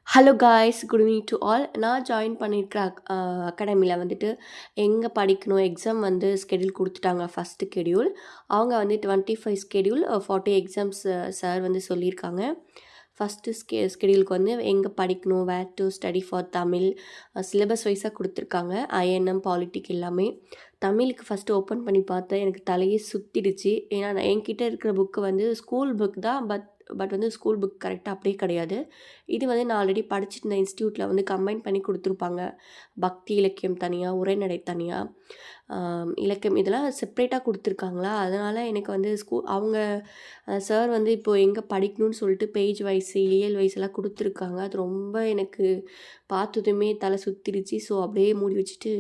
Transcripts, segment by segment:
Hello guys, good evening to all. நான் join பண்ணியிருக்கிற அகாடமியில் வந்துட்டு எங்கே படிக்கணும் எக்ஸாம் வந்து ஸ்கெடியூல் கொடுத்துட்டாங்க. ஃபஸ்ட்டு ஸ்கெடியூல் அவங்க வந்து 25 ஸ்கெடியூல் 40 எக்ஸாம்ஸ் சார் வந்து சொல்லியிருக்காங்க. ஃபஸ்ட்டு ஸ்கெடியூலுக்கு வந்து எங்கே படிக்கணும், where to study for Tamil, syllabus வைஸாக கொடுத்துருக்காங்க. ஐஎன்எம் பாலிட்டிக் எல்லாமே. தமிழுக்கு ஃபஸ்ட்டு ஓப்பன் பண்ணி பார்த்தேன், எனக்கு தலையே சுற்றிடுச்சு. ஏன்னா என்கிட்ட இருக்கிற புக்கு வந்து ஸ்கூல் புக் தான். பட் வந்து ஸ்கூல் புக் கரெக்டாக அப்படியே கிடையாது. இது வந்து நான் ஆல்ரெடி படிச்சுட்டு இருந்த இன்ஸ்டியூட்டில் வந்து கம்பைன் பண்ணி கொடுத்துருப்பாங்க. பக்தி இலக்கியம் தனியாக, உரைநடை தனியாக, இலக்கியம் இதெல்லாம் செப்ரேட்டாக கொடுத்துருக்காங்களா. அதனால் எனக்கு வந்து அவங்க சார் வந்து இப்போது எங்கே படிக்கணும்னு சொல்லிட்டு பேஜ் வைஸ் இயல் வைஸ் எல்லாம் கொடுத்துருக்காங்க. அது ரொம்ப எனக்கு பார்த்ததுமே தலை சுற்றிடுச்சு. ஸோ அப்படியே மூடி வச்சுட்டு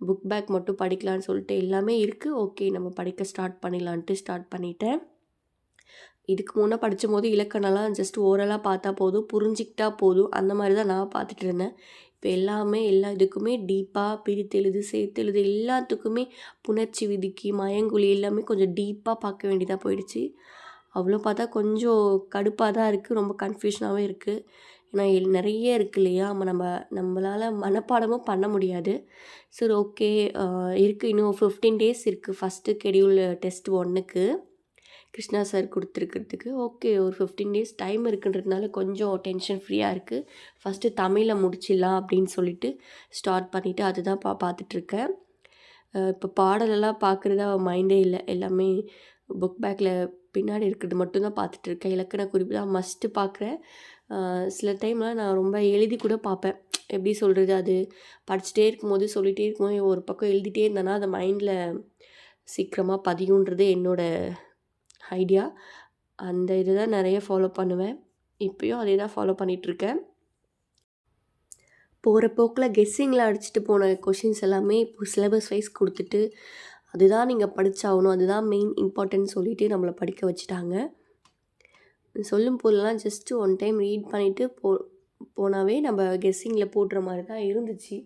புக் பேக் மட்டும் படிக்கலான்னு சொல்லிட்டு எல்லாமே இருக்குது. ஓகே, நம்ம படிக்க ஸ்டார்ட் பண்ணிடலான்ட்டு ஸ்டார்ட் பண்ணிட்டேன். இதுக்கு முன்னே படித்தபோது இலக்கணம்லாம் ஜஸ்ட் ஓரலாக பார்த்தா போதும், புரிஞ்சிக்கிட்டா போதும், அந்த மாதிரி தான் நான் பார்த்துட்டு இருந்தேன். இப்போ எல்லா இதுக்குமே டீப்பாக பிரித்தெழுது, சேர்த்தெழுது எல்லாத்துக்குமே புணர்ச்சி விதிக்கு, மயங்குழி எல்லாமே கொஞ்சம் டீப்பாக பார்க்க வேண்டியதாக போயிடுச்சு. அவ்வளோ பார்த்தா கொஞ்சம் கடுப்பாக தான் இருக்குது, ரொம்ப கன்ஃபியூஷனாகவே இருக்குது. ஏன்னா நிறைய இருக்குது இல்லையா, நம்மளால் மனப்பாடமும் பண்ண முடியாது. சரி, ஓகே, இருக்குது. இன்னும் 15 டேஸ் இருக்குது ஃபஸ்ட்டு ஸ்கெடியூல் டெஸ்ட் 1க்கு கிருஷ்ணா சார் கொடுத்துருக்கிறதுக்கு. ஓகே, ஒரு 15 டேஸ் டைம் இருக்குன்றதுனால கொஞ்சம் டென்ஷன் ஃப்ரீயாக இருக்குது. ஃபஸ்ட்டு தமிழை முடிச்சிடலாம் அப்படின்னு சொல்லிட்டு ஸ்டார்ட் பண்ணிவிட்டு அதுதான் பார்த்துட்ருக்கேன். இப்போ பாடலெல்லாம் பார்க்குறதா மைண்டே இல்லை. எல்லாமே புக் பேக்கில் பின்னாடி இருக்கிறது மட்டும்தான் பார்த்துட்ருக்கேன். இலக்கண குறிப்பு தான் மஸ்ட்டு பார்க்குறேன். சில டைம்லாம் நான் ரொம்ப எழுதி கூட பார்ப்பேன். எப்படி சொல்கிறது, அது படிச்சுட்டே இருக்கும்போது சொல்லிகிட்டே இருக்கும்போது ஒரு பக்கம் எழுதிட்டே இருந்தேன்னா அது மைண்டில் சீக்கிரமாக பதியுன்றது என்னோடய ஐடியா. அந்த இது தான் நிறைய ஃபாலோ பண்ணுவேன். இப்போயும் அதே தான் ஃபாலோ பண்ணிகிட்ருக்கேன். போகிற போக்கில் கெஸ்ஸிங்கில் அடிச்சுட்டு போன கொஷின்ஸ் எல்லாமே இப்போ சிலபஸ் வைஸ் கொடுத்துட்டு அதுதான் நீங்கள் படித்தாகணும், அதுதான் மெயின் இம்பார்ட்டன்ட் சொல்லிவிட்டு நம்மளை படிக்க வச்சுட்டாங்க. சொல்லும் போதெல்லாம் ஜஸ்ட்டு ஒன் டைம் ரீட் பண்ணிவிட்டு போனாவே நம்ம கெஸ்ஸிங்கில் போடுற மாதிரி தான் இருந்துச்சு.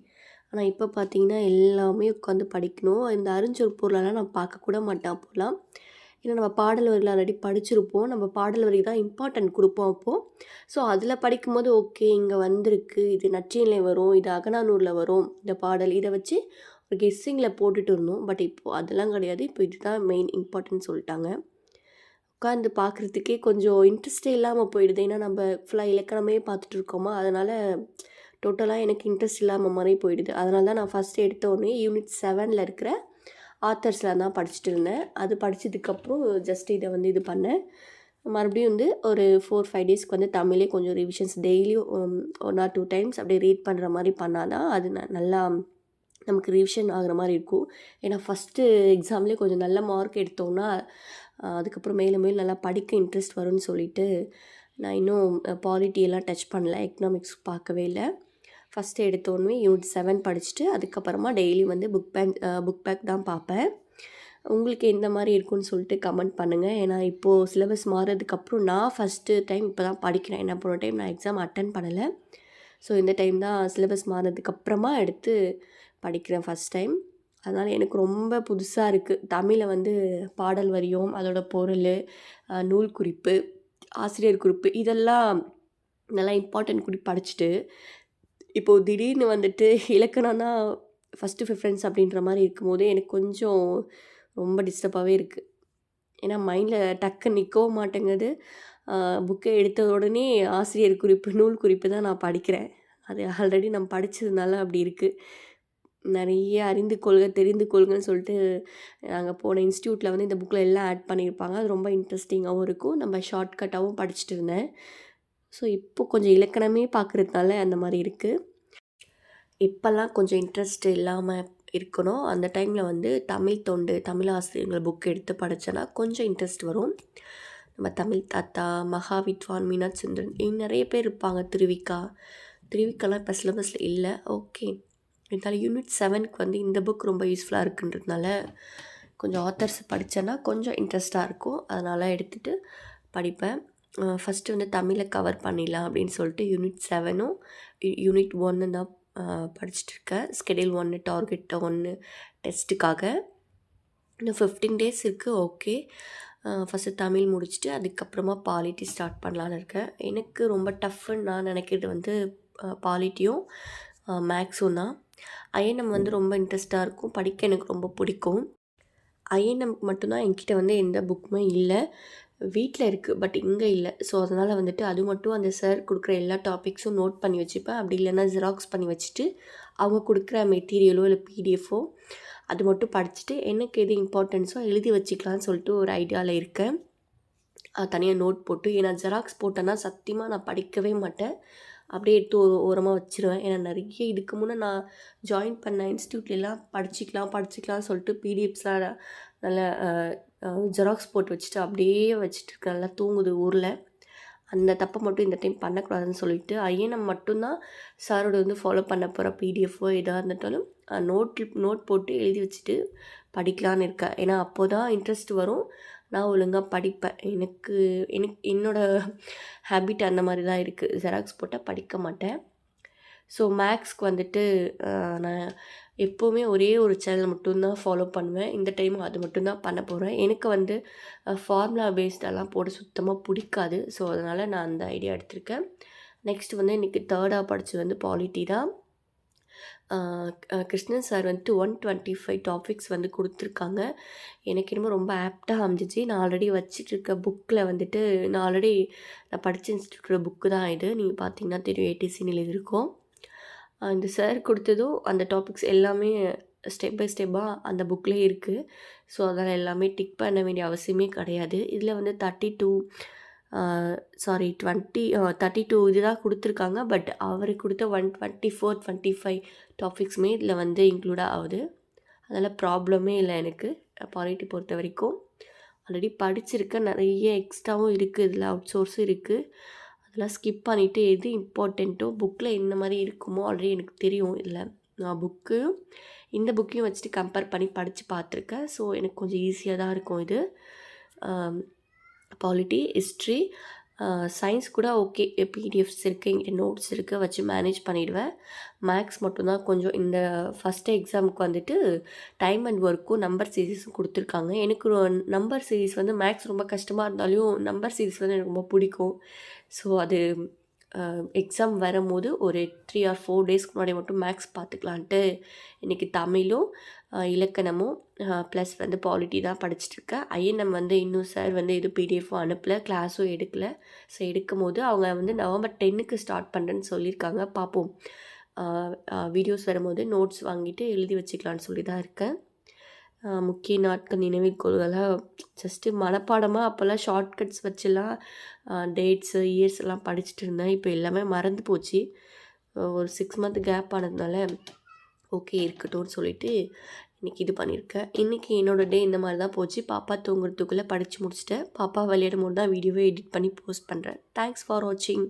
ஆனால் இப்போ பார்த்திங்கன்னா எல்லாமே உட்காந்து படிக்கணும். இந்த அறிஞ்சொல் பொருளெல்லாம் நான் பார்க்கக்கூட மாட்டேன் அப்போலாம். ஏன்னா நம்ம பாடல் வரிகள் ஆல்ரெடி படிச்சிருப்போம். நம்ம பாடல் வரிக்கு தான் இம்பார்ட்டன்ட் கொடுப்போம் அப்போது. ஸோ அதில் படிக்கும்போது ஓகே, இங்கே வந்திருக்கு, இது நற்றிணையில் வரும், இது அகநானூரில் வரும் இந்த பாடல், இதை வச்சு ஒரு கெஸ்ஸிங்கில் போட்டுட்டு இருந்தோம். பட் இப்போது அதெல்லாம் கிடையாது. இப்போ இதுதான் மெயின் இம்பார்ட்டன்ட் சொல்லிட்டாங்க. உட்காந்து பார்க்குறதுக்கே கொஞ்சம் இன்ட்ரெஸ்டே இல்லாமல் போயிடுது. ஏன்னா நம்ம ஃபுல்லாக இலக்கணமே பார்த்துட்டு இருக்கோமா, அதனால் டோட்டலாக எனக்கு இன்ட்ரெஸ்ட் இல்லாமல் மாதிரி போயிடுது. அதனால தான் நான் ஃபஸ்ட்டு எடுத்த உடனே யூனிட் 7ல் இருக்கிற ஆத்தர்ஸில் தான் படிச்சுட்டு இருந்தேன். அது படித்ததுக்கப்புறம் ஜஸ்ட் இதை வந்து இது பண்ணேன். மறுபடியும் வந்து ஒரு 4-5 டேஸ்க்கு வந்து தமிழே கொஞ்சம் ரிவிஷன்ஸ் டெய்லியும் 1 or 2 டைம்ஸ் அப்படியே ரீட் பண்ணுற மாதிரி பண்ணால் தான் அது நல்லா நமக்கு ரிவிஷன் ஆகிற மாதிரி இருக்கும். ஏன்னா ஃபஸ்ட்டு எக்ஸாம்லேயே கொஞ்சம் நல்ல மார்க் எடுத்தோன்னா அதுக்கப்புறம் மேலும் மேலும் நல்லா படிக்க இன்ட்ரெஸ்ட் வரும்னு சொல்லிட்டு நான் இன்னும் பாலிட்டியெல்லாம் டச் பண்ணல, எக்கனாமிக்ஸ் பார்க்கவே இல்லை. ஃபஸ்ட்டு எடுத்தோடனே யூனிட் 7 படிச்சுட்டு அதுக்கப்புறமா டெய்லி வந்து புக் பேக் தான் பார்ப்பேன். உங்களுக்கு எந்த மாதிரி இருக்குன்னு சொல்லிட்டு கமெண்ட் பண்ணுங்கள். ஏன்னா இப்போது சிலபஸ் மாறதுக்கப்புறம் நான் ஃபஸ்ட்டு டைம் இப்போ தான் படிக்கிறேன். ஏன்னா போன டைம் நான் எக்ஸாம் அட்டன் பண்ணலை. ஸோ இந்த டைம் தான் சிலபஸ் மாறினதுக்கப்புறமா எடுத்து படிக்கிறேன் ஃபஸ்ட் டைம். அதனால் எனக்கு ரொம்ப புதுசாக இருக்குது. தமிழை வந்து பாடல் வரியும், அதோட பொருள், நூல் குறிப்பு, ஆசிரியர் குறிப்பு இதெல்லாம் நல்லா இம்பார்ட்டன்ட் கூடி படிச்சுட்டு இப்போது திடீர்னு வந்துட்டு இலக்கணம்னா ஃபஸ்ட்டு ப்ரிஃபரன்ஸ் அப்படின்ற மாதிரி இருக்கும்போது எனக்கு கொஞ்சம் ரொம்ப டிஸ்டர்பாகவே இருக்குது. ஏன்னா மைண்டில் டக்கு நிற்கவும் மாட்டேங்குது. புக்கை எடுத்த உடனே ஆசிரியர் குறிப்பு, நூல் குறிப்பு தான் நான் படிக்கிறேன். அது ஆல்ரெடி நம்ம படித்ததுனால அப்படி இருக்குது. நிறைய அறிந்து கொள்க, தெரிந்து கொள்கன்னு சொல்லிட்டு நாங்கள் போன இன்ஸ்டியூட்டில் வந்து இந்த புக்கில் எல்லாம் ஆட் பண்ணியிருப்பாங்க. அது ரொம்ப இன்ட்ரெஸ்டிங்காகவும் இருக்கும். நம்ம ஷார்ட்கட்டாகவும் படிச்சுட்டு இருந்தேன். ஸோ இப்போ கொஞ்சம் இலக்கணமே பார்க்குறதுனால அந்த மாதிரி இருக்குது. இப்போல்லாம் கொஞ்சம் இன்ட்ரெஸ்ட் இல்லாமல் இருக்கணும். அந்த டைமில் வந்து தமிழ் தொண்டு, தமிழ் ஆசிரியர்கள் புக் எடுத்து படித்தேன்னா கொஞ்சம் இன்ட்ரெஸ்ட் வரும். நம்ம தமிழ் தாத்தா, மகாவித்வான், மீனாட்சந்திரன் நிறைய பேர் இருப்பாங்க. திருவிக்காலாம் இப்போ சிலபஸில் இல்லை. ஓகே, இருந்தாலும் யூனிட் 7க்கு வந்து இந்த புக் ரொம்ப யூஸ்ஃபுல்லாக இருக்குன்றதுனால கொஞ்சம் ஆத்தர்ஸ் படித்தேன்னா கொஞ்சம் இன்ட்ரெஸ்ட்டாக இருக்கும். அதனால் எடுத்துகிட்டு படிப்பேன். ஃபஸ்ட்டு வந்து தமிழை கவர் பண்ணிடலாம் அப்படின்னு சொல்லிட்டு யூனிட் 7ம் யூனிட் 1 தான் படிச்சுட்ருக்கேன். Schedule 1, target 1 டெஸ்ட்டுக்காக. இன்னும் 15 டேஸ் இருக்குது. ஓகே, ஃபஸ்ட்டு தமிழ் முடிச்சுட்டு அதுக்கப்புறமா பாலிட்டி ஸ்டார்ட் பண்ணலான்னு இருக்கேன். எனக்கு ரொம்ப டஃப்ஃபுன்னு நான் நினைக்கிறது வந்து பாலிட்டியும் மேக்ஸும் தான். ஐஎன்எம் வந்து ரொம்ப இன்ட்ரெஸ்ட்டாக இருக்கும், படிக்க எனக்கு ரொம்ப பிடிக்கும். ஐஎன்எம்க்கு மட்டும்தான் என்கிட்ட வந்து எந்த புக்குமே இல்லை, வீட்டில் இருக்குது பட் இங்கே இல்லை. ஸோ அதனால் வந்துட்டு அது மட்டும் அந்த சார் கொடுக்குற எல்லா டாபிக்ஸும் நோட் பண்ணி வச்சுப்பேன். அப்படி இல்லைன்னா ஜெராக்ஸ் பண்ணி வச்சுட்டு அவங்க கொடுக்குற மெட்டீரியலோ இல்லை பிடிஎஃபோ அது மட்டும் படிச்சுட்டு எனக்கு எது இம்பார்ட்டன்ஸோ எழுதி வச்சுக்கலான்னு சொல்லிட்டு ஒரு ஐடியாவில் இருக்கேன். தனியாக நோட் போட்டு, ஏன்னா ஜெராக்ஸ் போட்டேன்னா சத்தியமாக நான் படிக்கவே மாட்டேன். அப்படியே எடுத்து ஓரமாக வச்சுருவேன். ஏன்னா நிறைய இதுக்கு முன்னே நான் ஜாயின் பண்ண இன்ஸ்டியூட்லலாம் படிச்சுக்கலாம்னு சொல்லிட்டு பிடிஎஃப்ஸ்லாம் நல்லா ஜெராக்ஸ் போட்டு வச்சுட்டு அப்படியே வச்சுட்டு இருக்கேன். நல்லா தூங்குது ஊரில். அந்த தப்பை மட்டும் இந்த டைம் பண்ணக்கூடாதுன்னு சொல்லிட்டு ஐஎன்எம் மட்டும்தான் சாரோட வந்து ஃபாலோ பண்ண போகிற பிடிஎஃபோ எதாக இருந்துட்டாலும் நோட் போட்டு எழுதி வச்சுட்டு படிக்கலான்னு இருக்கேன். ஏன்னா அப்போ தான் இன்ட்ரெஸ்ட் வரும், நான் ஒழுங்காக படிப்பேன். என்னோடய ஹேபிட் அந்த மாதிரி தான் இருக்குது, ஜெராக்ஸ் போட்டால் படிக்க மாட்டேன். ஸோ மேக்ஸ்க்கு வந்துட்டு நான் எப்போவுமே ஒரே ஒரு சேனல் மட்டும்தான் ஃபாலோ பண்ணுவேன். இந்த டைம் அது மட்டும்தான் பண்ண போகிறேன். எனக்கு வந்து ஃபார்முலா பேஸ்டெல்லாம் போட சுத்தமாக பிடிக்காது. ஸோ அதனால் நான் அந்த ஐடியா எடுத்திருக்கேன். நெக்ஸ்ட் வந்து இன்றைக்கி தேர்டாக படித்தது வந்து பாலிட்டி தான். கிருஷ்ணன் சார் வந்துட்டு 125 டாபிக்ஸ் வந்து கொடுத்துருக்காங்க. எனக்கு என்னமோ ரொம்ப ஆப்டாக அமைஞ்சிச்சு. நான் ஆல்ரெடி வச்சிட்ருக்க புக்கில் வந்துட்டு நான் படிச்சுட்டு புக்கு தான் இது. நீங்கள் பார்த்தீங்கன்னா தெரியும், ஏடிசின்னு எழுதியிருக்கோம். இந்த சார் கொடுத்ததும் அந்த டாபிக்ஸ் எல்லாமே ஸ்டெப் பை ஸ்டெப்பாக அந்த புக்லேயே இருக்குது. ஸோ அதனால் எல்லாமே டிக் பண்ண வேண்டிய அவசியமே கிடையாது. இதில் வந்து 32 இதுதான் கொடுத்துருக்காங்க. பட் அவர் கொடுத்த 124, 25 டாபிக்ஸுமே இதில் வந்து இன்க்ளூடாக ஆகுது. அதனால் ப்ராப்ளமே இல்லை எனக்கு பாலிட்டி பொறுத்த வரைக்கும். ஆல்ரெடி படிச்சிருக்கேன், நிறைய எக்ஸ்ட்ராவும் இருக்குது, இதில் அவுட் சோர்ஸும் இருக்குது. அதெல்லாம் ஸ்கிப் பண்ணிவிட்டு எது இம்பார்ட்டண்ட்டோ புக்கில் என்ன மாதிரி இருக்குமோ ஆல்ரெடி எனக்கு தெரியும். இல்லை, நான் இந்த புக்கையும் வச்சுட்டு கம்பேர் பண்ணி படித்து பார்த்துருக்கேன். ஸோ எனக்கு கொஞ்சம் ஈஸியாக தான் இருக்கும் இது. பாலிட்டி, ஹிஸ்ட்ரி, சயின்ஸ் கூட ஓகே, பிடிஎஃப்ஸ் இருக்குது, என்கிட்ட நோட்ஸ் இருக்குது, வச்சு மேனேஜ் பண்ணிவிடுவேன். மேக்ஸ் மட்டும்தான் கொஞ்சம் இந்த ஃபஸ்ட்டு எக்ஸாமுக்கு வந்துட்டு டைம் அண்ட் ஒர்க்கும் நம்பர் சீரீஸும் கொடுத்துருக்காங்க. எனக்கு நம்பர் சீரீஸ் வந்து மேக்ஸ் ரொம்ப கஷ்டமாக இருந்தாலும் நம்பர் சீரீஸ் வந்து எனக்கு ரொம்ப பிடிக்கும். ஸோ அது எக்ஸாம் வரும்போது ஒரு 3 or 4 டேஸ்க்கு முன்னாடி மட்டும் மேக்ஸ் பார்த்துக்கலான்ட்டு இன்றைக்கி தமிழும் இலக்கணமும் ப்ளஸ் வந்து பாலிட்டி தான் படிச்சுட்ருக்கேன். ஐஎன்எம் வந்து இன்னும் சார் வந்து எதுவும் பிடிஎஃபும் அனுப்பலை, கிளாஸும் எடுக்கலை. ஸோ எடுக்கும் போது அவங்க வந்து November 10க்கு ஸ்டார்ட் பண்ணுறேன்னு சொல்லியிருக்காங்க. பார்ப்போம், வீடியோஸ் வரும்போது நோட்ஸ் வாங்கிட்டு எழுதி வச்சுக்கலான்னு சொல்லி தான் இருக்கேன். முக்கிய நாட்கள் நினைவில் கொள்கலாம் ஜஸ்ட்டு மனப்பாடமாக அப்போல்லாம் ஷார்ட்கட்ஸ் வச்சுலாம் டேட்ஸு இயர்ஸ் எல்லாம் படிச்சுட்டு இருந்தேன். இப்போ எல்லாமே மறந்து போச்சு. ஒரு 6 month கேப் ஆனதுனால ஓகே இருக்கட்டும்னு சொல்லிட்டு இன்றைக்கி இது பண்ணியிருக்கேன். இன்றைக்கி என்னோடய டே இந்த மாதிரி தான் போச்சு. பாப்பா தூங்குறதுக்குள்ளே படித்து முடிச்சிட்டேன். பாப்பா விளையாடும் போது தான் வீடியோவே எடிட் பண்ணி போஸ்ட் பண்ணுறேன். தேங்க்ஸ் ஃபார் வாட்சிங்.